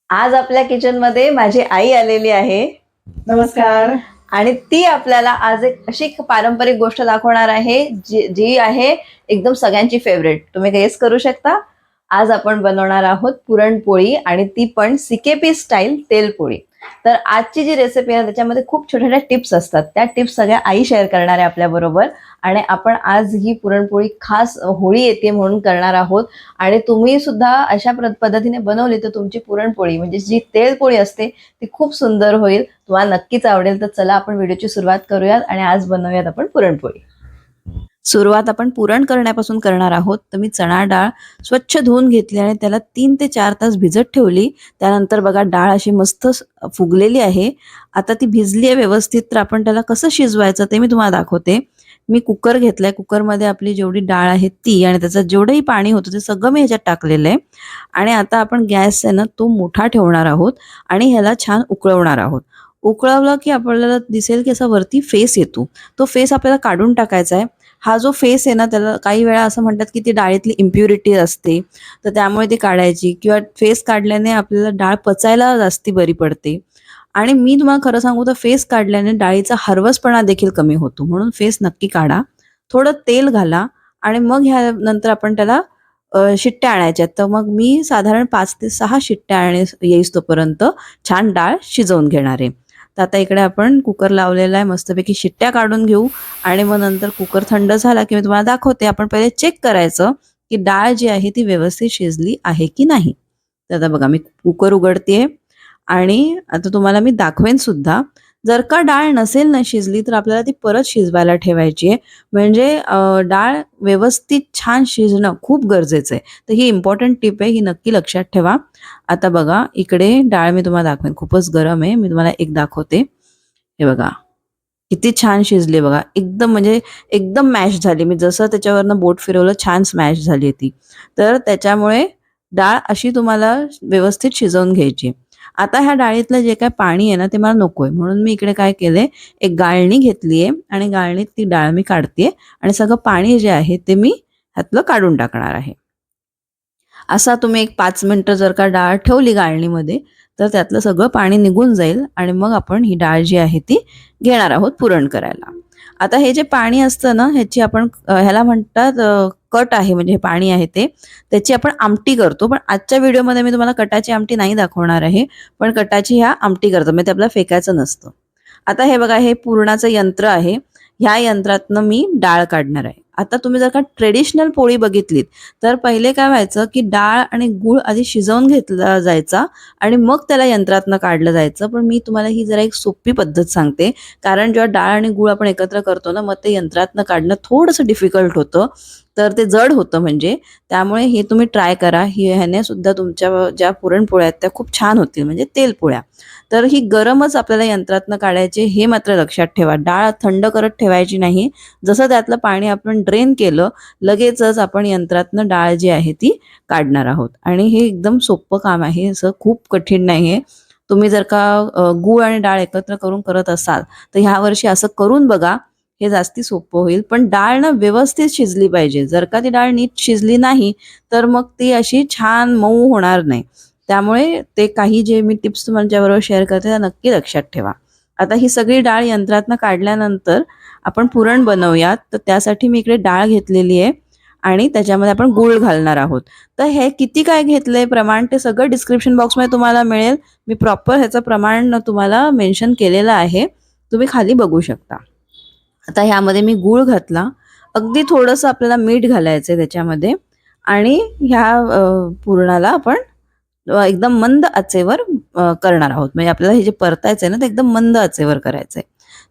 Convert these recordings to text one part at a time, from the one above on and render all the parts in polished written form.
आज आपल्या किचनमध्ये माझी आई आलेली आहे. नमस्कार. आणि ती आपल्याला आज एक अशी पारंपरिक गोष्ट दाखवणार आहे जी आहे एकदम सगळ्यांची फेवरेट. तुम्ही गेस करू शकता? आज आपण बनवणार आहोत पुरणपोळी आणि ती पण सीकेपी स्टाईल तेलपोळी. तर आजची जी रेसिपी आहे त्याच्यामध्ये खूप छोट्या छोट्या टिप्स असतात. त्या टिप्स सगळ्या आई शेअर करणार आहे आपल्याबरोबर. आणि आपण आज ही पुरणपोळी खास होळी येते म्हणून करणार आहोत. आणि तुम्ही सुद्धा अशा पद्धतीने बनवली तर तुमची पुरणपोळी म्हणजे जी तेलपोळी असते ती खूप सुंदर होईल. तुम्हाला नक्कीच आवडेल. तर चला आपण व्हिडिओची सुरुवात करूयात आणि आज बनवूयात आपण पुरणपोळी. सुरुवात आपण पुरण करण्यापासून करणार आहोत. तर मी चणा डाळ स्वच्छ धुवून घेतली आणि त्याला 3 ते 4 तास भिजत ठेवली. त्यानंतर बघा डाळ अशी मस्त फुगलेली आहे. आता ती भिजली आहे व्यवस्थित. तर आपण त्याला कसं शिजवायचं ते मी तुम्हाला दाखवते. मी कुकर घेतलाय. कुकरमध्ये आपली जेवढी डाळ आहे ती आणि त्याचं जेवढंही पाणी होतं ते सगळं मी ह्याच्यात टाकलेलं आहे. आणि आता आपण गॅस आहे ना तो मोठा ठेवणार आहोत आणि ह्याला छान उकळवणार आहोत. उकळवलं की आपल्याला दिसेल की असा वरती फेस येतो. तो फेस आपल्याला काढून टाकायचा आहे. हा जो फेस आहे ना त्याला काही वेळा असं म्हणतात की ती डाळीतली इम्प्युरिटी असते, तर त्यामुळे ती काढायची किंवा फेस काढल्याने आपल्याला डाळ पचायला जास्ती बरी पडते. आणि मी तुम्हाला खरं सांगू तर फेस काढल्याने डाळीचा हरवसपणा देखील कमी होतो. म्हणून फेस नक्की काढा. थोडं तेल घाला आणि मग ह्या नंतर आपण त्याला शिट्ट्या आणायच्या. तर मग मी साधारण 5 ते 6 शिट्ट्या येईस तोपर्यंत छान डाळ शिजवून घेणार आहे. तर आता इकडे आपण कुकर लावलेला आहे. मस्तपैकी शिट्ट्या काढून घेऊ आणि मग नंतर कुकर थंड झाला की मी तुम्हाला दाखवते. आपण पहिले चेक करायचं की डाळ जी आहे ती व्यवस्थित शिजली आहे की नाही. तर आता बघा मी कुकर उघडतेय आणि आता तुम्हाला मी दाखवेन सुद्धा. जर का डाळ नसेल ना शिजली तर आपल्याला ती परत शिजवायला ठेवायची आहे. म्हणजे डाळ व्यवस्थित छान शिजणं खूप गरजेचं आहे. तर ही इम्पॉर्टंट टिप आहे, ही नक्की लक्षात ठेवा. आता बघा इकडे डाळ मी तुम्हाला दाखवेन. खूपच गरम आहे. मी तुम्हाला एक दाखवते. हे बघा किती छान शिजली बघा. एकदम म्हणजे एकदम मॅश झाली. मी जसं त्याच्यावरनं बोट फिरवलं छान स्मॅश झाली ती. तर त्याच्यामुळे डाळ अशी तुम्हाला व्यवस्थित शिजवून घ्यायची. आता ह्या डाळीतलं जे काही पाणी आहे ना ते मला नकोय. म्हणून मी इकडे काय केलंय, एक गाळणी घेतलीये आणि गाळणीत ती डाळ मी काढतेय आणि सगळं पाणी जे आहे ते मी ह्यातलं काढून टाकणार आहे. असा तुम्ही एक 5 मिनिटं जर का डाळ ठेवली गाळणीमध्ये तर त्यातलं सगळं पाणी निघून जाईल आणि मग आपण ही डाळ जी आहे ती घेणार आहोत पुरण करायला. आता हे जे पाणी असतं ना ह्याची आपण ह्याला म्हणतात कट आहे. म्हणजे हे पाणी आहे ते त्याची आपण आमटी करतो. पण आजच्या व्हिडिओमध्ये मी तुम्हाला कटाची आमटी नाही दाखवणार आहे. पण कटाची ह्या आमटी करतो. म्हणजे ते आपल्याला फेकायचं नसतं. आता हे बघा हे पुरणाचं यंत्र आहे. ह्या यंत्रातनं मी डाळ काढणार आहे. आता तुम्ही जर का ट्रेडिशनल पोळी बघितलीत तर पहिले काय व्हायचं की डाळ आणि गूळ आधी शिजवून घेतला जायचा आणि मग त्याला यंत्रातनं काढलं जायचं. पण मी तुम्हाला ही जरा एक सोपी पद्धत सांगते. कारण जेव्हा डाळ आणि गूळ आपण एकत्र करतो ना मग ते यंत्रातनं काढणं थोडंसं डिफिकल्ट होतं. तर ते जड होतं म्हणजे. त्यामुळे हे तुम्ही ट्राय करा. ह्याने सुद्धा तुमच्या ज्या पुरणपोळ्या आहेत त्या खूप छान होतील म्हणजे तेलपोळ्या. तर ही गरमच आपल्याला यंत्रातनं काढायची हे मात्र लक्षात ठेवा. डाळ थंड करत ठेवायची नाही. जसं त्यातलं पाणी आपण ड्रेन केलं लगेचच आपण यंत्रातनं डाळ जी आहे ती काढणार आहोत. आणि हे एकदम सोपं काम आहे. असं खूप कठीण नाहीये. तुम्ही जर का गूळ आणि डाळ एकत्र करून करत असाल तर ह्या वर्षी असं करून बघा. हे जास्ती सोपं होईल. पण डाळ ना व्यवस्थित शिजली पाहिजे. जर का ती डाळ नीट शिजली नाही तर मग ती अशी छान मऊ होणार नाही. त्यामुळे ते काही जे मी टिप्स तुमच्याबरोबर शेअर करते त्या नक्की लक्षात ठेवा. आता ही सगळी डाळ यंत्रातनं काढल्यानंतर आपण पुरण बनवूयात. तर त्यासाठी मी इकडे डाळ घेतलेली आहे आणि त्याच्यामध्ये आपण गूळ घालणार आहोत. तर हे किती काय घेतलंय प्रमाण ते सगळं डिस्क्रिप्शन बॉक्समध्ये तुम्हाला मिळेल. मी प्रॉपर ह्याचं प्रमाण तुम्हाला मेन्शन केलेलं आहे. तुम्ही खाली बघू शकता. आता ह्यामध्ये मी गूळ घातला. अगदी थोडंसं आपल्याला मीठ घालायचं आहे त्याच्यामध्ये आणि ह्या पुरणाला आपण एकदम मंद आचेवर करणार आहोत. म्हणजे आपल्याला हे जे परतायचं आहे ना ते एकदम मंद आचेवर करायचं आहे.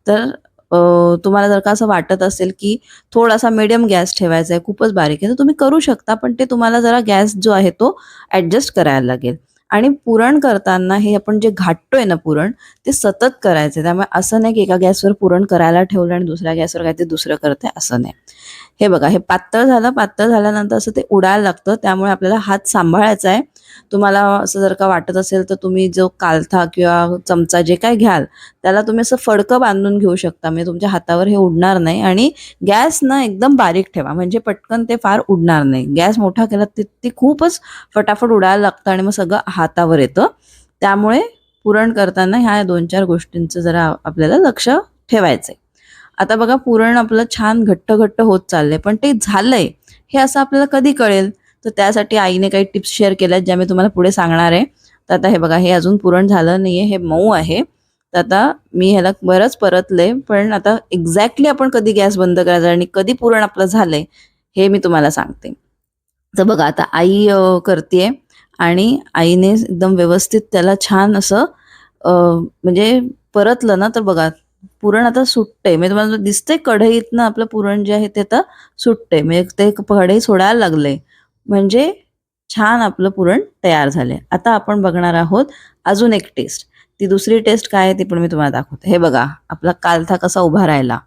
तर तुम्हाला जर का असं वाटत असेल की थोडासा मीडियम गॅस ठेवायचा आहे, खूपच बारीक आहे, तर तुम्ही करू शकता. पण ते तुम्हाला जरा गॅस जो आहे तो ॲडजस्ट करायला लागेल. आणि पुरण करताना हे आपण जे घाटतोय ना पुरण ते सतत करायचं. त्यामुळे असं नाही की एका गॅसवर पुरण करायला ठेवलं आणि दुसऱ्या गॅसवर काहीतरी दुसरं करते असं नाही. हे बघा हे पातळ झालं. पातळ झाल्यानंतर असं ते उडायला लागतं. त्यामुळे आपल्याला हात सांभाळायचा आहे. तुम्हाला असं जर का वाटत असेल तर तुम्ही जो कालथा किंवा चमचा जे काय घ्याल त्याला तुम्ही असं फडकं बांधून घेऊ शकता. म्हणजे तुमच्या हातावर हे उडणार नाही. आणि गॅस ना एकदम बारीक ठेवा म्हणजे पटकन ते फार उडणार नाही. गॅस मोठा केला ते खूपच फटाफट उडायला लागतं आणि मग सगळं हातावर येतं. त्यामुळे पुरण करताना ह्या 2-4 गोष्टींचं जरा आपल्याला लक्ष ठेवायचंय. आता बघा पुरण आपलं छान घट्ट घट्ट होत चाललंय, पण ते झालंय हे असं आपल्याला कधी कळेल? तर त्यासाठी आईने काही टिप्स शेअर केल्यात ज्या मी तुम्हाला पुढे सांगणार आहे. तर आता हे बघा, हे अजून पुरण झालं नाहीये, हे मऊ आहे. तर आता मी ह्याला बरंच परतलंय, पण आता एक्झॅक्टली आपण कधी गॅस बंद करायचा आणि कधी पुरण आपलं झालंय हे मी तुम्हाला सांगते. तर बघा आता आई करतेय आणि आईने एकदम व्यवस्थित त्याला छान असं म्हणजे परतलं ना, तर बघा पुरण आता सुटतंय. म्हणजे तुम्हाला दिसतंय कढईतनं आपलं पुरण जे आहे ते आता सुटतंय. म्हणजे ते कढई सोडायला लागलंय. म्हणजे छान आपलं पुरण तयार झालंय. आता आपण बघणार आहोत अजून एक टेस्ट. ती दुसरी टेस्ट काय आहे ती पण मी तुम्हाला दाखवते. हे बघा आपला कालथा कसा उभा राहिला.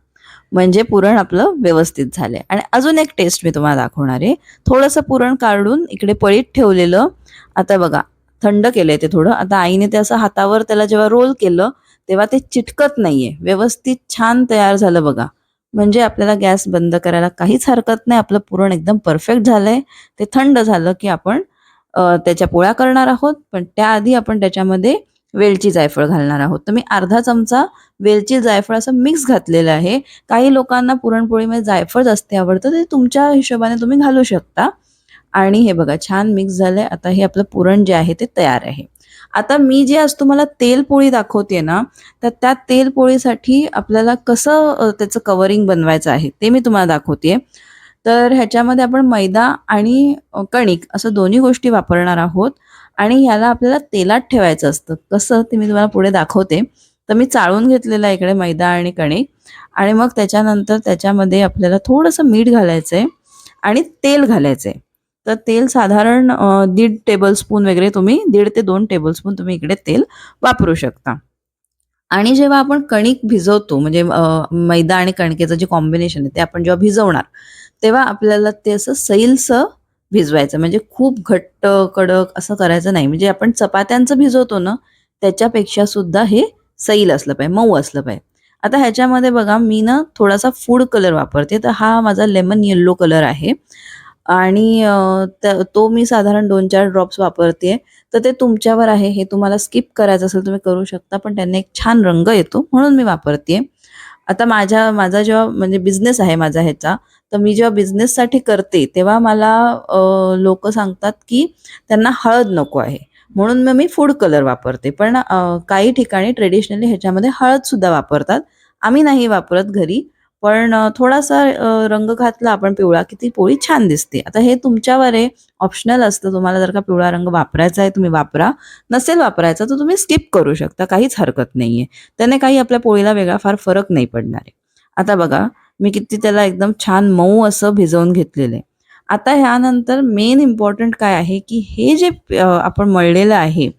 म्हणजे पुरण आपलं व्यवस्थित झालंय. आणि अजून एक टेस्ट मी तुम्हाला दाखवणार आहे. थोडंसं पुरण काढून इकडे पळीत ठेवलेलं. आता बघा थंड केलंय ते थोडं. आता आईने ते असं हातावर त्याला जेव्हा रोल केलं तेव्हा ते चिटकत नाहीये. व्यवस्थित छान तयार झालं बघा. म्हणजे आपल्याला गॅस बंद करायला काहीच हरकत नाही. आपलं पुरण एकदम परफेक्ट झालंय. ते थंड झालं की आपण त्याच्या पोळ्या करणार आहोत. पण त्याआधी आपण त्याच्यामध्ये वेलची जायफळ घालणार आहोत. तर मी अर्धा चमचा वेलची जायफळ असं मिक्स घातलेलं आहे. काही लोकांना पुरणपोळीमध्ये जायफळ जास्त आवडतं, ते तुमच्या हिशोबाने तुम्ही घालू शकता. आणि हे बघा छान मिक्स झालंय. आता हे आपलं पुरण जे आहे ते तयार आहे. आता मी जे आज तुम्हाला तेल पोळी दाखवते ना, तर त्या तेल पोळीसाठी आपल्याला कसं त्याचं कव्हरिंग बनवायचं आहे ते मी तुम्हाला दाखवते. तर ह्याच्यामध्ये आपण मैदा आणि कणिक असं दोन्ही गोष्टी वापरणार आहोत आणि ह्याला आपल्याला तेलात ठेवायचं असतं. कसं ते मी तुम्हाला पुढे दाखवते. तर मी चाळून घेतलेलं आहे इकडे मैदा आणि कणिक आणि मग त्याच्यानंतर त्याच्यामध्ये आपल्याला थोडंसं मीठ घालायचंय आणि तेल घालायचंय. तर तेल साधारण 1.5 टेबलस्पून वगैरे तुम्ही 1.5 ते 2 टेबलस्पून तुम्ही इकडे तेल वापरू शकता. आणि जेव्हा आपण कणिक भिजवतो म्हणजे मैदा आणि कणकेचं जे कॉम्बिनेशन आहे ते आपण जेव्हा भिजवणार, तेव्हा आपल्याला ते असं सैलसं भिजवायचं. म्हणजे खूप घट्ट, कडक असं करायचं नाही. म्हणजे आपण चपात्यांचं भिजवतो ना, त्याच्यापेक्षा सुद्धा हे सैल असलं पाहिजे, मऊ असलं पाहिजे. आता ह्याच्यामध्ये बघा मी ना थोडासा फूड कलर वापरते. तर हा माझा लेमन येल्लो कलर आहे. आणि तो मी साधारण 2-4 ड्रॉप्स वापरतेय. तर ते तुमच्यावर आहे. हे तुम्हाला स्किप करायचं असेल तुम्ही करू शकता. पण त्याने एक छान रंग येतो म्हणून मी वापरतेय. आता माझा जेव्हा म्हणजे बिझनेस आहे माझा ह्याचा, तर मी जेव्हा बिझनेससाठी करते तेव्हा मला लोकं सांगतात, की त्यांना हळद नको आहे. म्हणून मग मी फूड कलर वापरते. पण काही ठिकाणी ट्रेडिशनली ह्याच्यामध्ये हळदसुद्धा वापरतात. आम्ही नाही वापरत घरी. पण थोडासा रंग घातला आपण पिवळा, की ती पोळी छान दिसते. आता हे तुमच्यावर आहे, ऑप्शनल असतं. तुम्हाला जर का पिवळा रंग वापरायचा आहे तुम्ही वापरा. नसेल वापरायचा तर तुम्ही स्किप करू शकता. काहीच हरकत नाहीये. त्याने काही आपल्या पोळीला वेगळा फार फरक नाही पडणार आहे. आता बघा मी किती त्याला एकदम छान मऊ असं भिजवून घेतलेलं आहे. आता ह्यानंतर मेन इम्पॉर्टंट काय आहे, की हे जे आपण मळलेलं आहे,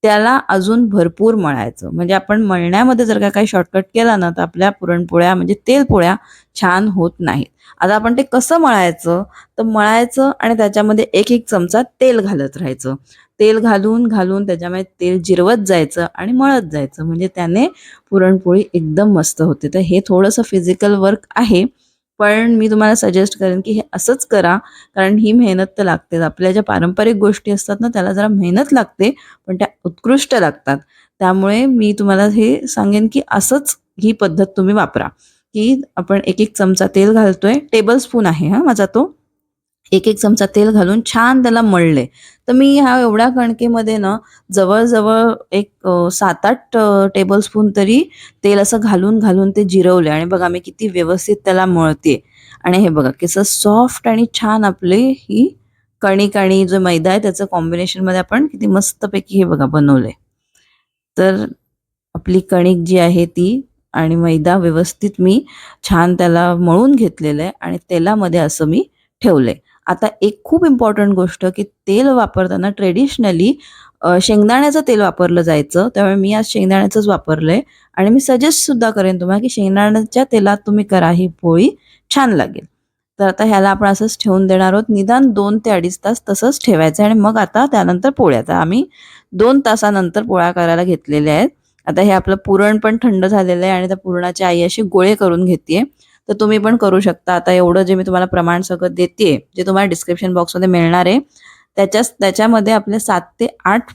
त्याला अजून भरपूर मळायचं. म्हणजे आपण मळण्यामध्ये जर का काही शॉर्टकट केला ना, तर आपल्या पुरणपोळ्या म्हणजे तेलपोळ्या छान होत नाहीत. आता आपण ते कसं मळायचं? तर मळायचं आणि त्याच्यामध्ये 1-1 चमचा तेल घालत राहायचं. तेल घालून त्याच्यामध्ये तेल जिरवत जायचं आणि मळत जायचं. म्हणजे त्याने पुरणपोळी एकदम मस्त होते. तर हे थोडंसं फिजिकल वर्क आहे. पण मी तुम्हाला सजेस्ट करेन, की हे असंच करा. कारण ही मेहनत तर लागतेच. आपल्या ज्या पारंपरिक गोष्टी असतात ना, त्याला जरा मेहनत लागते, पण त्या उत्कृष्ट लागतात. त्यामुळे मी तुम्हाला हे सांगेन, की असंच ही पद्धत तुम्ही वापरा, की आपण 1-1 चमचा तेल घालतोय. टेबलस्पून आहे हां माझा तो. 1-1 चमचा तेल घालून छान त्याला मळले. तर मी ह्या एवढ्या कणकेमध्ये ना जवळ-जवळ एक 7-8 टेबलस्पून तरी तेल असं घालून ते जिरवले आणि बघा मी किती व्यवस्थित त्याला मळते आणि हे बघा कसं सॉफ्ट आणि छान आपली ही कणिक आणि जो मैदा आहे त्याचं कॉम्बिनेशनमध्ये आपण किती मस्तपैकी हे बघा बनवलंय. तर आपली कणिक जी आहे ती आणि मैदा व्यवस्थित मी छान त्याला मळून घेतलेलं आहे आणि तेलामध्ये असं मी ठेवलंय. आता एक खूप इम्पॉर्टंट गोष्ट, की तेल वापरताना ट्रेडिशनली शेंगदाण्याचं तेल वापरलं जायचं. त्यामुळे मी आज शेंगदाण्याचंच वापरलंय आणि मी सजेस्ट सुद्धा करेन तुम्हाला, की शेंगदाण्याच्या तेलात तुम्ही करा ही पोळी छान लागेल. तर आता ह्याला आपण असंच ठेवून देणार आहोत. निदान 2 ते 2.5 तास तसंच ठेवायचं आणि मग आता त्यानंतर पोळ्या. तर आम्ही 2 तासानंतर पोळ्या करायला घेतलेल्या आहेत. आता हे आपलं पुरण पण थंड झालेलं आहे आणि त्या पुरणाची आई अशी गोळे करून घेतेय. तर तुम्ही पण करू शकता. आता एवढं जे मी तुम्हाला प्रमाण सगळं देतेय, जे तुम्हाला डिस्क्रिप्शन बॉक्समध्ये मिळणार आहे, त्याच्यामध्ये आपल्या 7 ते 8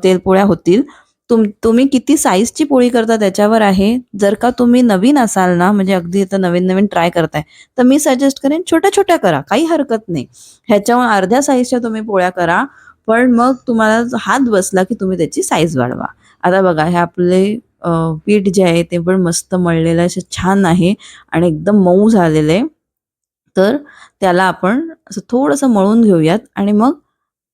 तेलपोळ्या होतील. तुम्ही किती साईजची पोळी करता त्याच्यावर आहे. जर का तुम्ही नवीन असाल ना, म्हणजे अगदी आता नवीन ट्राय करताय, तर मी सजेस्ट करेन छोट्या-छोट्या करा, काही हरकत नाही. ह्याच्याहून अर्ध्या साईजच्या तुम्ही पोळ्या करा, पण मग तुम्हाला हात बसला की तुम्ही त्याची साईज वाढवा. आता बघा हे आपले पीठ जे आहे ते पण मस्त मळलेलं असं छान आहे आणि एकदम मऊ झालेलं आहे. तर त्याला आपण असं थोडंसं मळून घेऊयात आणि मग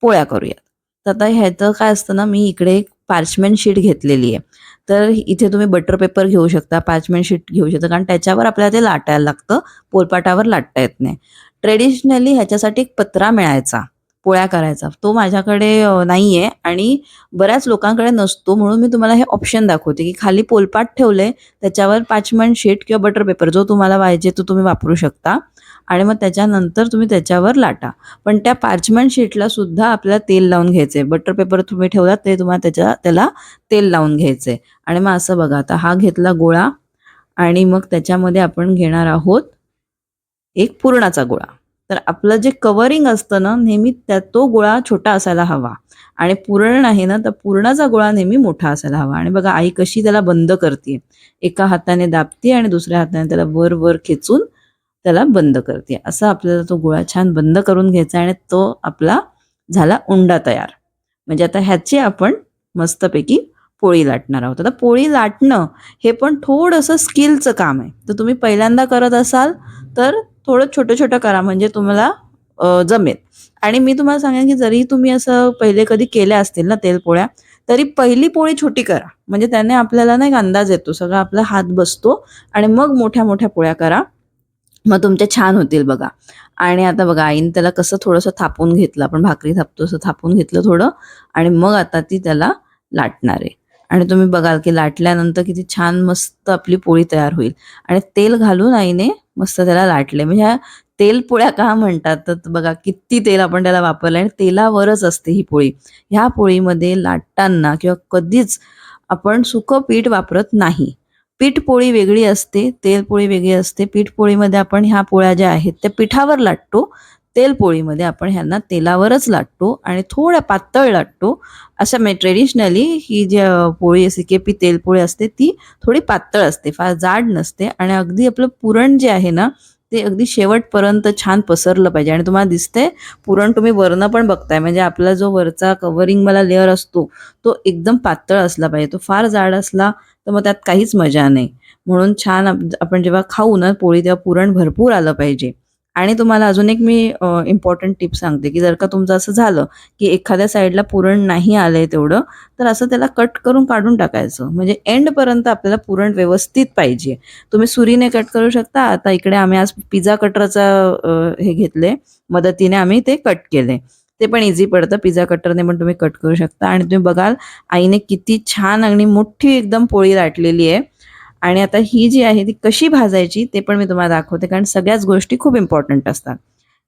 पोळ्या करूयात. तर आता ह्याचं काय असतं ना, मी इकडे एक पार्चमेंट शीट घेतलेली आहे. तर इथे तुम्ही बटर पेपर घेऊ शकता, पार्चमेंट शीट घेऊ शकता, कारण त्याच्यावर आपल्याला ते लाटायला लागतं. पोलपाटावर लाटता येत नाही. ट्रेडिशनली ह्याच्यासाठी एक पत्रा मिळायचा पोळ्या करायचा. तो माझ्याकडे नाहीये आणि बऱ्याच लोकांकडे नसतो, म्हणून मी तुम्हाला हे ऑप्शन दाखवते, की खाली पोलपाट ठेवलंय, त्याच्यावर पार्चमेंट शीट किंवा बटर पेपर जो तुम्हाला पाहिजे तो तुम्ही वापरू शकता आणि मग त्याच्यानंतर तुम्ही त्याच्यावर लाटा. पण त्या पार्चमेंट शीटला सुद्धा आपल्याला तेल लावून घ्यायचंय. बटर पेपर तुम्ही ठेवलात ते तुम्हाला त्याला तेल लावून घ्यायचंय. आणि मग असं बघा, आता हा घेतला गोळा आणि मग त्याच्यामध्ये आपण घेणार आहोत एक पुरणाचा गोळा. तर आपलं जे कव्हरिंग असतं ना, नेहमी तो गोळा छोटा असायला हवा आणि पुरण आहे ना, तर पुरणाचा गोळा नेहमी मोठा असायला हवा. आणि बघा आई कशी त्याला बंद करते, एका हाताने दाबते आणि दुसऱ्या हाताने त्याला वर वर खेचून त्याला बंद करते. असं आपल्याला तो गोळा छान बंद करून घ्यायचा आणि तो आपला झाला उंडा तयार. म्हणजे आता ह्याची आपण मस्तपैकी पोळी लाटणार आहोत. आता पोळी लाटणं हे पण थोडंसं स्किलचं काम आहे. तर तुम्ही पहिल्यांदा करत असाल तर थोडं छोटं-छोटं करा, म्हणजे तुम्हाला जमेल. आणि मी तुम्हाला सांगेन की जरी तुम्ही असं पहिले कधी केल्या असतील ना तेलपोळ्या, तरी पहिली पोळी छोटी करा. म्हणजे त्याने आपल्याला ना एक अंदाज येतो, सगळा आपला हात बसतो आणि मग मोठ्या-मोठ्या पोळ्या करा. मग तुमच्या छान होतील बघा. आणि आता बघा आईने त्याला कसं थोडंसं थापून घेतलं, आपण भाकरी थापतो तसं थापून घेतलं थोडं आणि मग आता ती त्याला लाटणार आहे. आणि तुम्ही बघाल की लाटल्यानंतर किती छान मस्त आपली पोळी तयार होईल. आणि तेल घालून आईने मस्त त्याला लाटले. म्हणजे ह्या तेल पोळ्या का म्हणतात, तर बघा किती तेल आपण त्याला वापरलं आणि तेलावरच असते ही पोळी. ह्या पोळीमध्ये लाटताना किंवा कधीच आपण सुकं पीठ वापरत नाही. पीठ पोळी वेगळी असते, तेल पोळी वेगळी असते. पीठ पोळीमध्ये आपण ह्या पोळ्या ज्या आहेत त्या पिठावर लाटतो. तेल पोळीमध्ये आपण ह्यांना तेलावरच लाटतो आणि थोड्या पातळ लाटतो. अशा ट्रेडिशनली ही जी पोळी सिकेपी तेल पोळी असते ती थोडी पातळ असते, फार जाड नसते. आणि अगदी आपलं पुरण जे आहे ना, ते अगदी शेवटपर्यंत छान पसरलं पाहिजे. आणि तुम्हाला दिसतंय पुरण तुम्ही वरनं पण बघताय, म्हणजे आपला जो वरचा कव्हरिंग मला लेअर असतो तो एकदम पातळ असला पाहिजे. तो फार जाड असला तर मग त्यात काहीच मजा नाही. म्हणून छान आपण जेव्हा खाऊ ना पोळी, तेव्हा पुरण भरपूर आलं पाहिजे. आणि तुम्हाला अजून एक मी इम्पॉर्टंट टिप सांगते, की जर का तुमचं असं झालं की एखाद्या साईडला पुरण नाही आलंय तेवढं, तर असं त्याला कट करून काढून टाकायचं. म्हणजे एंडपर्यंत आपल्याला पुरण व्यवस्थित पाहिजे. तुम्ही सुरीने कट करू शकता. आता इकडे आम्ही आज पिझ्झा कटरचा हे घेतले, मदतीने आम्ही ते कट केले. ते पण इझी पडतं, पिझ्झा कटरने पण तुम्ही कट करू शकता. आणि तुम्ही बघाल आईने किती छान आणि मोठी एकदम पोळी लाटलेली आहे. आणि आता ही जी आहे ती कशी भाजायची ते पण मी तुम्हाला दाखवते, कारण सगळ्याच गोष्टी खूप इम्पॉर्टंट असतात.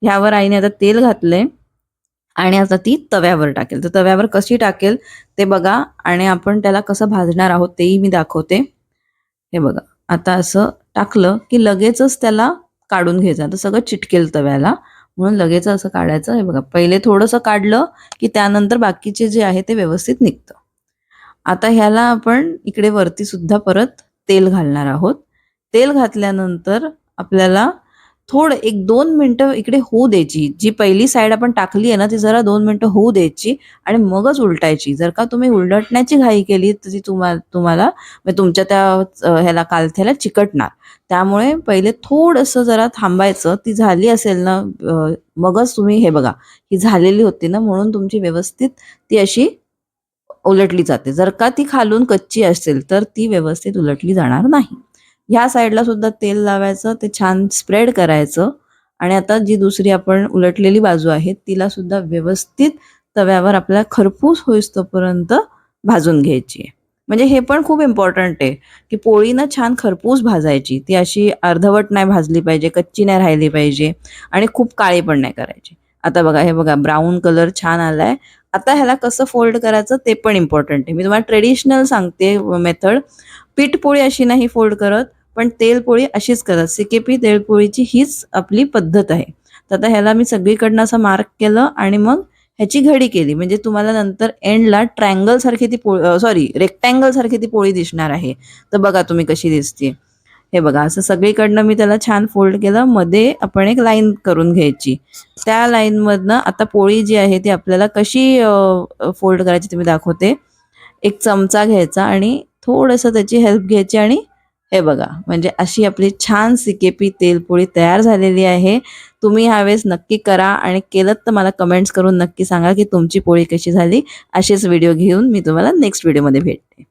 ह्यावर आईने आता तेल घातलंय आणि आता ती तव्यावर टाकेल. तर तव्यावर कशी टाकेल ते बघा आणि आपण त्याला कसं भाजणार आहोत तेही मी दाखवते. हे बघा, आता असं टाकलं की लगेचच त्याला काढून घ्यायचं. आता सगळं चिटकेल तव्याला, म्हणून लगेच असं काढायचं. हे बघा, पहिले थोडंसं काढलं की त्यानंतर बाकीचे जे आहे ते व्यवस्थित निघतं. आता ह्याला आपण इकडे वरती सुद्धा परत तेल घालणार आहोत. तेल घातल्यानंतर आपल्याला थोडं 1-2 मिनिटं इकडे होऊ द्यायची. जी पहिली साईड आपण टाकली आहे ना, ती जरा 2 मिनिटं होऊ द्यायची आणि मगच उलटायची. जर का तुम्ही उलटण्याची घाई केली तर ती तुम्हाला म्हणजे तुमच्या त्या ह्याला कालथ्याला चिकटणार. त्यामुळे पहिले थोडंसं जरा थांबायचं. ती झाली असेल ना मगच तुम्ही हे बघा, ही झालेली होती ना, म्हणून तुमची व्यवस्थित ती अशी उलटली जाते. जर का ती खालून कच्ची असेल तर ती व्यवस्थित उलटली जाणार नाही. ह्या साईडला सुद्धा तेल लावायचं, ते छान स्प्रेड करायचं. आणि आता जी दुसरी आपण उलटलेली बाजू आहे तिला सुद्धा व्यवस्थित तव्यावर आपल्याला खरपूस होईस्तोपर्यंत भाजून घ्यायची आहे. म्हणजे हे पण खूप इम्पॉर्टंट आहे, की पोळी ना छान खरपूस भाजायची. ती अशी अर्धवट नाही भाजली पाहिजे, कच्ची नाही राहिली पाहिजे आणि खूप काळी पण नाही करायची. आता बघा, हे बघा ब्राऊन कलर छान आलाय. आता ह्याला कसं फोल्ड करायचं ते पण इम्पॉर्टंट आहे. मी तुम्हाला ट्रेडिशनल सांगते मेथड. पीठ पोळी अशी नाही फोल्ड करत, पण तेल पोळी अशीच करत. सिकेपी तेलपोळीची हीच आपली पद्धत आहे. तर आता ह्याला मी सगळीकडनं असं मार्क केलं आणि मग ह्याची घडी केली म्हणजे तुम्हाला नंतर एंडला ट्रायंगल सारखी ती पोळी रेक्टँगल सारखी ती पोळी दिसणार आहे. तर बघा तुम्ही कशी दिसते. हे बघा असं सगळीकडनं मी त्याला छान फोल्ड केलं. मध्ये आपण एक लाईन करून घ्यायची. त्या लाईनमधनं आता पोळी जी आहे ती आपल्याला कशी फोल्ड करायची ते मी दाखवते. एक चमचा घ्यायचा आणि थोडंसं त्याची हेल्प घ्यायची आणि हे बघा म्हणजे अशी आपली छान सिकेपी तेलपोळी तयार झालेली आहे. तुम्ही ह्यावेळेस नक्की करा आणि केलं तर मला कमेंट्स करून नक्की सांगा की तुमची पोळी कशी झाली. असेच व्हिडिओ घेऊन मी तुम्हाला नेक्स्ट व्हिडिओमध्ये भेटते.